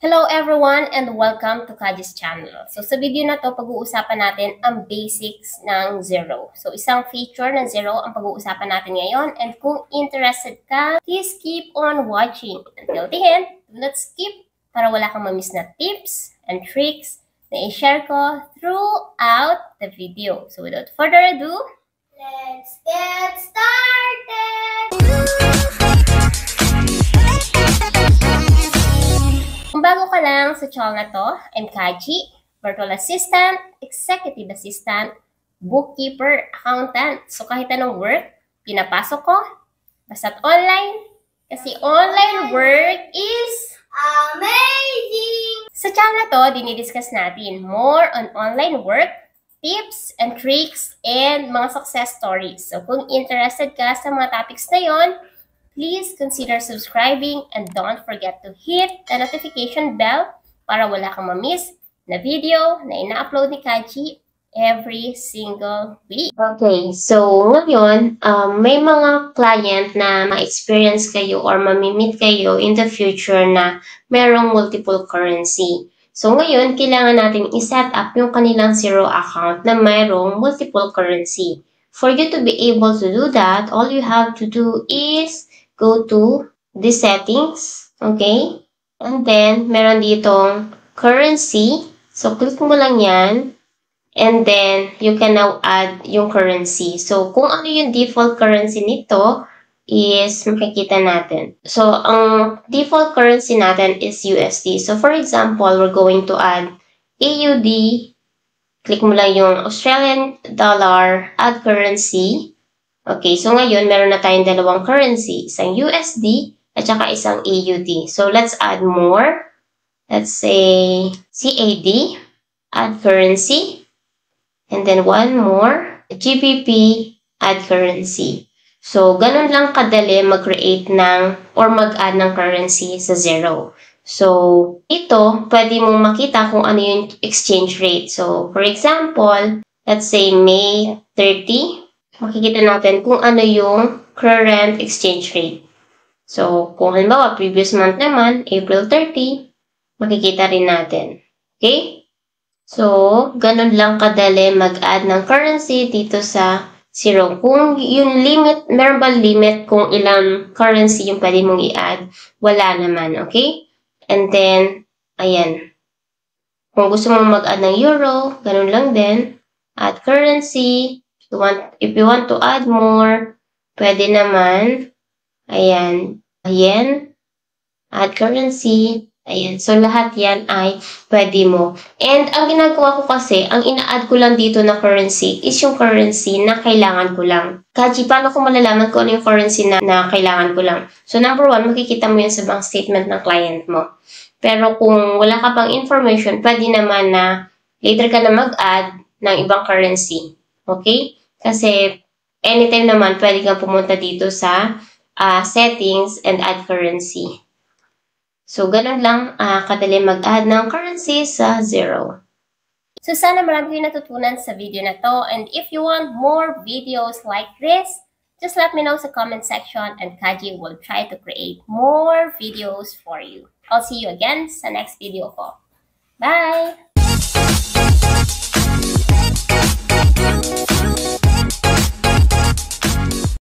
Hello everyone and welcome to Kaji's channel. So sa video na to, pag-uusapan natin ang basics ng zero. So isang feature ng zero ang pag-uusapan natin ngayon. And kung interested ka, please keep on watching. Until the end, do not skip para wala kang ma-miss na tips and tricks na i-share ko throughout the video. So without further ado, let's get started! Kung bago ka lang sa channel na to, I'm Kaji, virtual assistant, executive assistant, bookkeeper, accountant. So kahit anong work, pinapasok ko, basta't online, kasi online work is amazing! Sa channel na to, dinidiscuss natin more on online work, tips and tricks, and mga success stories. So kung interested ka sa mga topics na yon, please consider subscribing and don't forget to hit the notification bell para wala kang ma-miss na video na ina-upload ni Kaji every single week. Okay, so ngayon, may mga client na ma-experience kayo or mamimit kayo in the future na merong multiple currency. So ngayon, kailangan natin i-set up yung kanilang zero account na mayroong multiple currency. For you to be able to do that, all you have to do is go to the settings, okay? And then, meron ditong currency. So, click mo lang yan. And then, you can now add yung currency. So, kung ano yung default currency nito, is makikita natin. So, ang default currency natin is USD. So, for example, we're going to add AUD. Click mo lang yung Australian dollar, add currency. Okay, so ngayon, meron na tayong dalawang currency. Isang USD at saka isang AUD. So, let's add more. Let's say CAD, add currency. And then one more, GBP, add currency. So, ganun lang kadali mag-create ng or mag-add ng currency sa zero. So, ito, pwede mong makita kung ano yung exchange rate. So, for example, let's say May 30. Makikita natin kung ano yung current exchange rate. So, kung halimbawa, previous month naman, April 30, makikita rin natin. Okay? So, ganun lang kadali mag-add ng currency dito sa zero. Kung yung limit, meron ba limit kung ilang currency yung pwede mong i-add? Wala naman, okay? And then, ayan. Kung gusto mong mag-add ng euro, ganun lang din. Add currency. If you want to add more, pwede naman. Ayan. Yen. Add currency. Ayan. So, lahat yan ay pwede mo. And, ang ginagawa ko kasi, ang ina-add ko lang dito na currency is yung currency na kailangan ko lang. Kaji, paano ko malalaman kung ano yung currency na kailangan ko lang? So, number one, makikita mo yan sa bank statement ng client mo. Pero kung wala ka pang information, pwede naman na later ka na mag-add ng ibang currency. Okay? Kasi anytime naman, pwede kang pumunta dito sa settings and add currency. So, ganun lang kadali mag-add ng currency sa zero. So, sana marami kayong natutunan sa video na to. And if you want more videos like this, just let me know sa comment section and Kaji will try to create more videos for you. I'll see you again sa next video ko. Bye!